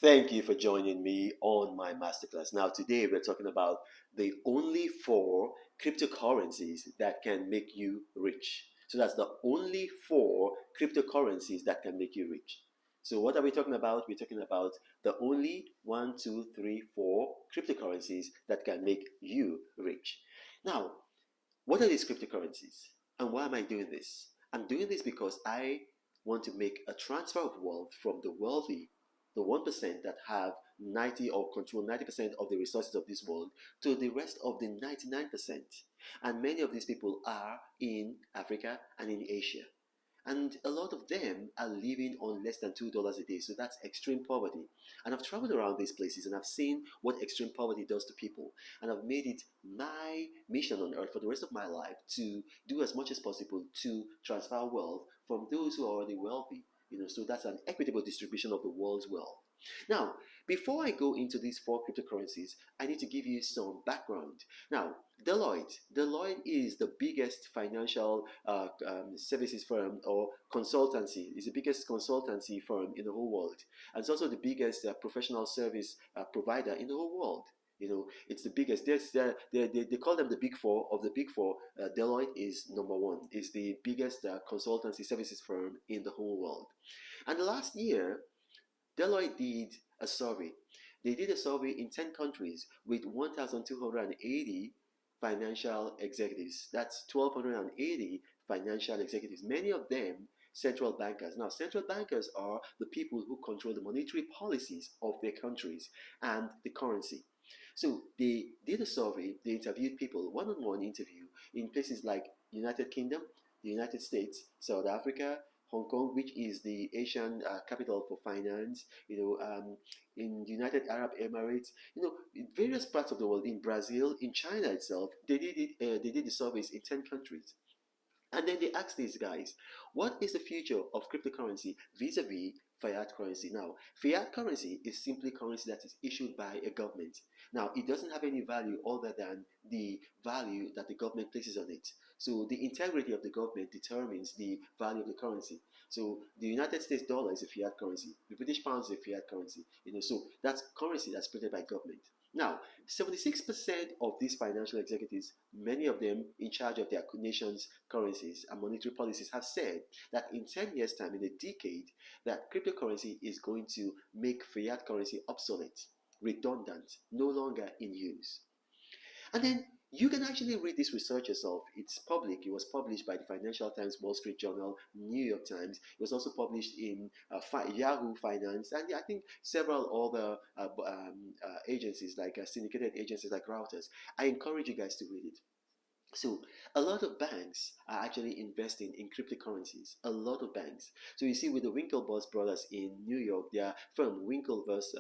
Thank you for joining me on my masterclass. Now, today we're talking about the only four cryptocurrencies that can make you rich. So, that's the only four cryptocurrencies that can make you rich. So, what are we talking about? We're talking about the only one, two, three, four cryptocurrencies that can make you rich. Now, what are these cryptocurrencies? And why am I doing this? I'm doing this because I want to make a transfer of wealth from the wealthy, the 1% that have 90 or control 90% of the resources of this world, to the rest of the 99%. And many of these people are in Africa and in Asia. And a lot of them are living on less than $2 a day. So that's extreme poverty. And I've traveled around these places and I've seen what extreme poverty does to people. And I've made it my mission on earth for the rest of my life to do as much as possible to transfer wealth from those who are already wealthy. So that's an equitable distribution of the world's wealth. Now, before I go into these four cryptocurrencies, I need to give you some background. Now, Deloitte is the biggest financial services firm or consultancy. It's the biggest consultancy firm in the whole world, and it's also the biggest professional service provider in the whole world. It's the biggest. They call them the big four. Of the big four, Deloitte is number one. Is the biggest consultancy services firm in the whole world. And last year, Deloitte did a survey. They did a survey in 10 countries with 1,280 financial executives. That's 1,280 financial executives, many of them central bankers. Now, central bankers are the people who control the monetary policies of their countries and the currency. So they did a survey, they interviewed people, one-on-one interview in places like United Kingdom, the United States, South Africa, Hong Kong, which is the Asian capital for finance, in the United Arab Emirates, in various parts of the world, in Brazil, in China itself, they did it. They did the surveys in 10 countries. And then they asked these guys, what is the future of cryptocurrency vis-a-vis fiat currency? Now, fiat currency is simply currency that is issued by a government. Now, it doesn't have any value other than the value that the government places on it. So the integrity of the government determines the value of the currency. So the United States dollar is a fiat currency. The British pound is a fiat currency. So that's currency that's printed by government. Now, 76% of these financial executives, many of them in charge of their nation's currencies and monetary policies, have said that in 10 years' time, in a decade, that cryptocurrency is going to make fiat currency obsolete, redundant, no longer in use. And then you can actually read this research yourself. It's public. It was published by the Financial Times, Wall Street Journal, New York Times. It was also published in Yahoo Finance, and I think several other agencies, like syndicated agencies like Reuters. I encourage you guys to read it. So a lot of banks are actually investing in cryptocurrencies. A lot of banks. So you see, with the Winklevoss brothers in New York, their firm Winklevoss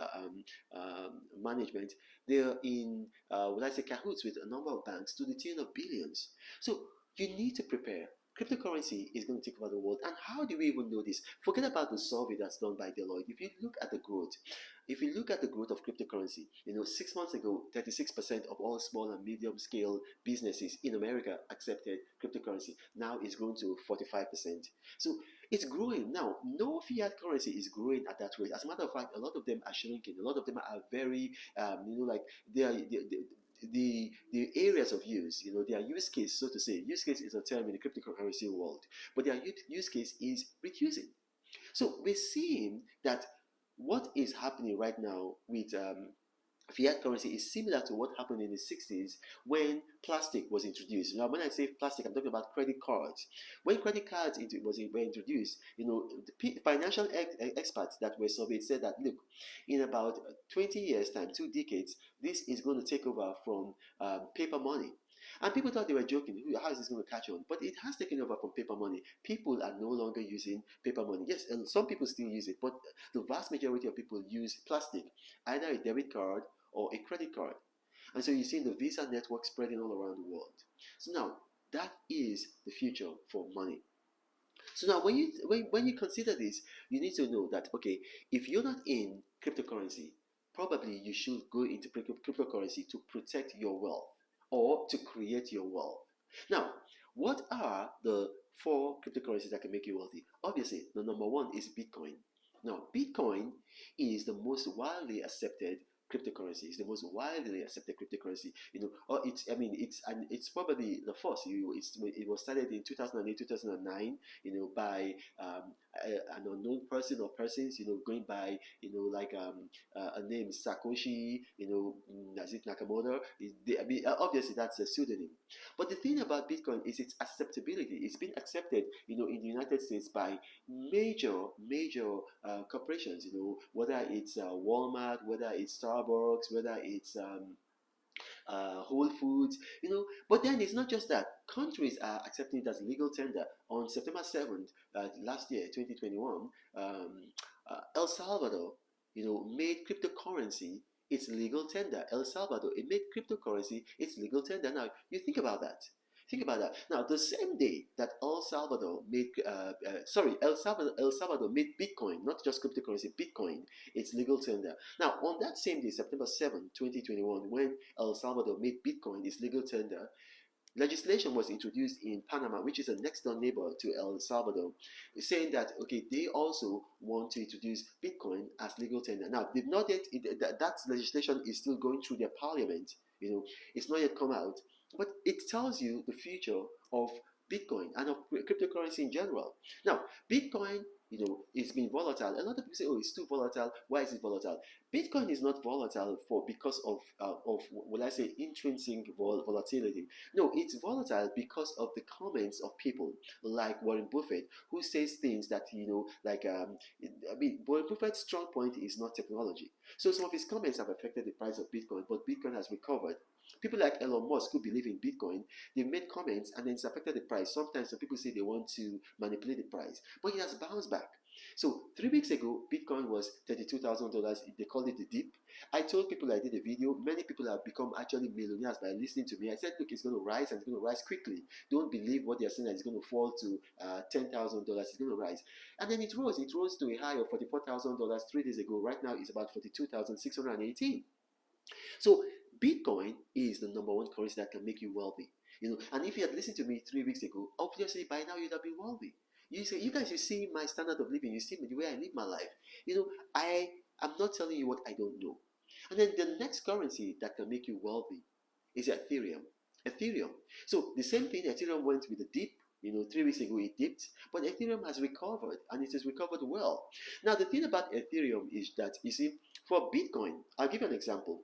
Management, they're in, would I say, cahoots with a number of banks to the tune of billions. So you need to prepare. Cryptocurrency is going to take over the world. And how do we even know this? Forget about the survey that's done by Deloitte. If you look at the growth of cryptocurrency, 6 months ago, 36% of all small and medium scale businesses in America accepted cryptocurrency. Now it's grown to 45%. So it's growing. Now, no fiat currency is growing at that rate. As a matter of fact, a lot of them are shrinking. A lot of them are very, like the areas of use, their use case, so to say. Use case is a term in the cryptocurrency world, but their use case is reducing. So we're seeing that what is happening right now with fiat currency is similar to what happened in the 60s when plastic was introduced. Now, when I say plastic, I'm talking about credit cards. When credit cards were introduced, the financial experts that were surveyed said that, look, in about 20 years' time, 2 decades, this is going to take over from paper money. And people thought they were joking. How is this going to catch on? But it has taken over from paper money. People are no longer using paper money. Yes, and some people still use it, but the vast majority of people use plastic, either a debit card or a credit card. And so you see the Visa network spreading all around the world. So now that is the future for money. So now when you consider this, you need to know that, okay, if you're not in cryptocurrency, probably you should go into cryptocurrency to protect your wealth or to create your wealth. Now, what are the four cryptocurrencies that can make you wealthy? Obviously, the number one is Bitcoin. Now, Bitcoin is the most widely accepted cryptocurrency. It's the most widely accepted cryptocurrency. Or it's I mean it's probably the first. It was started in 2008, 2009. By an unknown person or persons. Going by like a name Sakoshi. Nazit Nakamoto. Obviously that's a pseudonym. But the thing about Bitcoin is its acceptability. It's been accepted, in the United States by major corporations. Whether it's Walmart, whether it's Starbucks, whether it's Whole Foods. But then it's not just that. Countries are accepting it as legal tender. On September 7th, last year, 2021, El Salvador, made cryptocurrency its legal tender. El Salvador, it made cryptocurrency its legal tender. Now, you think about that. Think about that. Now, the same day that El Salvador made Bitcoin, not just cryptocurrency, Bitcoin, its legal tender. Now, on that same day, September 7, 2021, when El Salvador made Bitcoin its legal tender, legislation was introduced in Panama, which is a next door neighbor to El Salvador, saying that okay, they also want to introduce Bitcoin as legal tender. Now, they've not yet. That legislation is still going through their parliament. It's not yet come out, but it tells you the future of Bitcoin and of cryptocurrency in general. Now, Bitcoin, it's been volatile. A lot of people say, "Oh, it's too volatile. Why is it volatile?" Bitcoin is not volatile because of will I say intrinsic volatility. No, it's volatile because of the comments of people like Warren Buffett, who says things that like Warren Buffett's strong point is not technology. So some of his comments have affected the price of Bitcoin, but Bitcoin has recovered. People like Elon Musk, who believe in Bitcoin, they've made comments and then it's affected the price. Sometimes some people say they want to manipulate the price, but it has bounced back. So 3 weeks ago, Bitcoin was $32,000. They called it the dip. I told people, I did a video. Many people have become actually millionaires by listening to me. I said, look, it's going to rise and it's going to rise quickly. Don't believe what they're saying that it's going to fall to $10,000. It's going to rise. And then it rose. It rose to a high of $44,000 3 days ago. Right now, it's about 42,618. So Bitcoin is the number one currency that can make you wealthy. And if you had listened to me 3 weeks ago, obviously by now you'd have been wealthy. You guys, you see my standard of living, you see the way I live my life. I am not telling you what I don't know. And then the next currency that can make you wealthy is Ethereum. Ethereum. So the same thing, Ethereum went with a dip. 3 weeks ago it dipped, but Ethereum has recovered and it has recovered well. Now the thing about Ethereum is that, you see, for Bitcoin, I'll give you an example.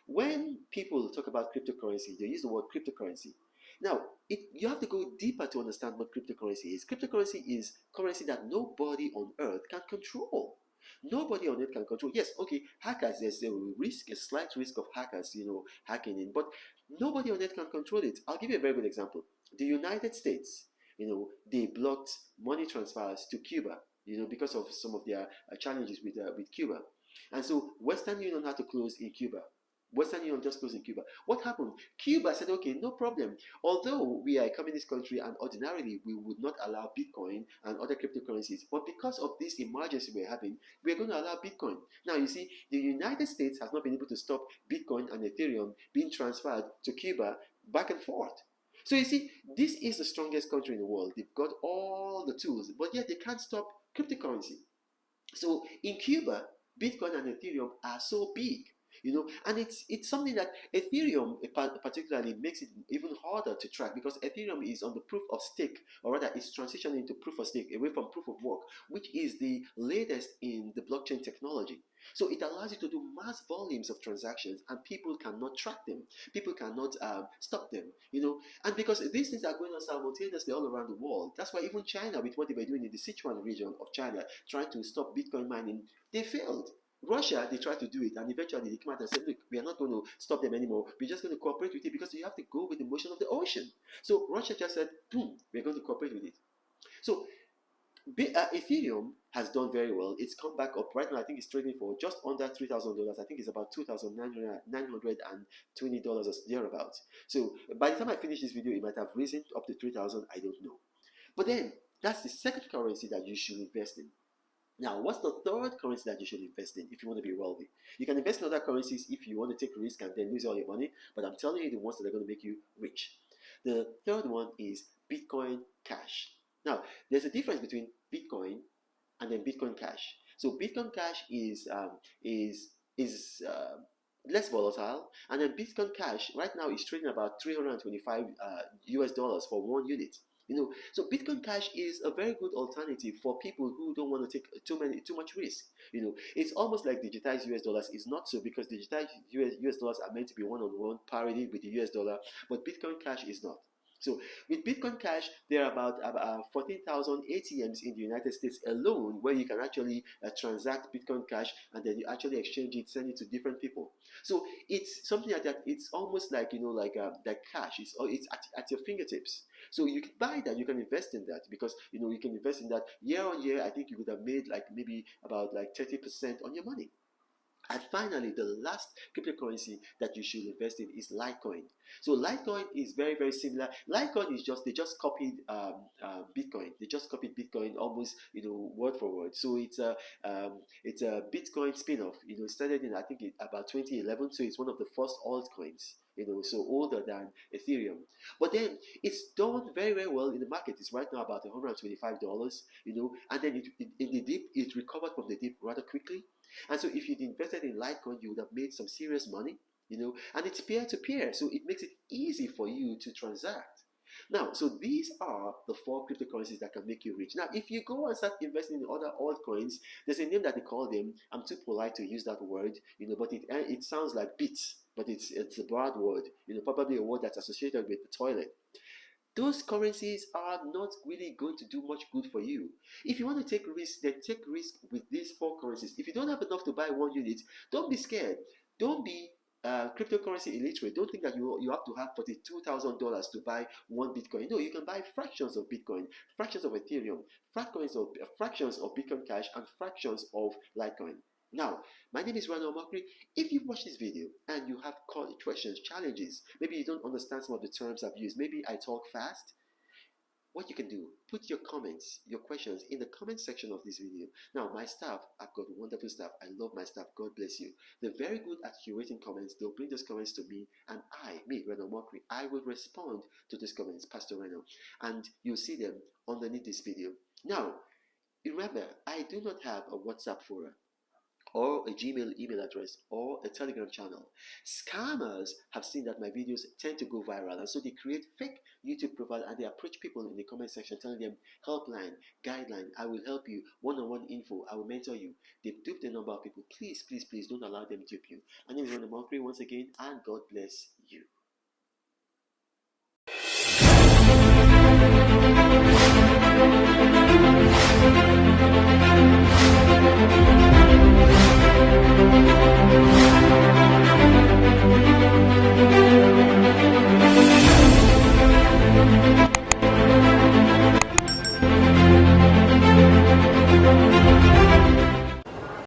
When people talk about cryptocurrency, they use the word cryptocurrency. Now, you have to go deeper to understand what cryptocurrency is. Cryptocurrency is currency that nobody on earth can control. Nobody on earth can control. Yes, okay, hackers, there's a slight risk of hackers, hacking in, but nobody on earth can control it. I'll give you a very good example. The United States, they blocked money transfers to Cuba, because of some of their challenges with Cuba. And so Western Union had to close in Cuba. Western Union just closed in Cuba. What happened? Cuba said, okay, no problem. Although we are a communist country and ordinarily we would not allow Bitcoin and other cryptocurrencies, but because of this emergency we're having, we're going to allow Bitcoin. Now, you see, the United States has not been able to stop Bitcoin and Ethereum being transferred to Cuba back and forth. So you see, this is the strongest country in the world. They've got all the tools, but yet they can't stop cryptocurrency. So in Cuba, Bitcoin and Ethereum are so big, and it's something that Ethereum particularly makes it even harder to track, because Ethereum is on the proof of stake, or rather it's transitioning into proof of stake away from proof of work, which is the latest in the blockchain technology. So it allows you to do mass volumes of transactions and people cannot track them. People cannot stop them, and because these things are going on simultaneously all around the world. That's why even China, with what they were doing in the Sichuan region of China, trying to stop Bitcoin mining, they failed. Russia, they tried to do it, and eventually they came out and said, look, we are not going to stop them anymore. We're just going to cooperate with it, because you have to go with the motion of the ocean. So Russia just said, boom, we're going to cooperate with it. So Ethereum has done very well. It's come back up. Right now, I think it's trading for just under $3,000. I think it's about $2,920 or thereabouts. So by the time I finish this video, it might have risen up to 3,000. I don't know. But then, that's the second currency that you should invest in. Now, what's the third currency that you should invest in if you want to be wealthy? You can invest in other currencies if you want to take risk and then lose all your money, but I'm telling you the ones that are going to make you rich. The third one is Bitcoin Cash. Now, there's a difference between Bitcoin and then Bitcoin Cash. So Bitcoin Cash is less volatile, and then Bitcoin Cash right now is trading about 325 US dollars for 1 unit. So Bitcoin Cash is a very good alternative for people who don't want to take too much risk. It's almost like digitized US dollars. Is not so, because digitized US dollars are meant to be one-on-one parity with the US dollar, but Bitcoin Cash is not. So with Bitcoin Cash, there are about 14,000 ATMs in the United States alone where you can actually transact Bitcoin Cash, and then you actually exchange it, send it to different people. So it's something like that. It's almost like like cash. It's at your fingertips. So you can buy that. You can invest in that, because you can invest in that year on year. I think you would have made like maybe about like 30% on your money. And finally, the last cryptocurrency that you should invest in is Litecoin. So Litecoin is very, very similar. Litecoin is they just copied Bitcoin. They just copied Bitcoin almost word for word. So it's a Bitcoin spin-off. It started in, I think, about 2011. So it's one of the first altcoins. So older than Ethereum. But then it's done very, very well in the market. It's right now about $125. And then in the dip, it recovered from the dip rather quickly. And so if you'd invested in Litecoin, you would have made some serious money, and it's peer-to-peer, so it makes it easy for you to transact. Now, so these are the 4 cryptocurrencies that can make you rich. Now, if you go and start investing in other altcoins, there's a name that they call them. I'm too polite to use that word, but it sounds like bits, but it's a bad word, probably a word that's associated with the toilet. Those currencies are not really going to do much good for you. If you want to take risk, then take risk with these 4 currencies. If you don't have enough to buy 1 unit, don't be scared. Don't be cryptocurrency illiterate. Don't think that you have to have $42,000 to buy 1 Bitcoin. No, you can buy fractions of Bitcoin, fractions of Ethereum, fractions of Bitcoin Cash, and fractions of Litecoin. Now, my name is Ronald Mokri. If you watch this video and you have questions, challenges, maybe you don't understand some of the terms I've used, maybe I talk fast, what you can do, put your comments, your questions in the comment section of this video. Now, my staff, I've got wonderful staff. I love my staff. God bless you. They're very good at curating comments. They'll bring those comments to me, and Ronald Mokri, I will respond to those comments, Pastor Reno, and you'll see them underneath this video. Now, remember, I do not have a WhatsApp forum, or a Gmail email address, or a Telegram channel. Scammers have seen that my videos tend to go viral, and so they create fake YouTube profiles, and they approach people in the comment section telling them, helpline, guideline, I will help you, one-on-one info, I will mentor you. They've duped a number of people. Please, please, please don't allow them to dupe you. My name is Ronald Mokri once again, and God bless you. Thank you.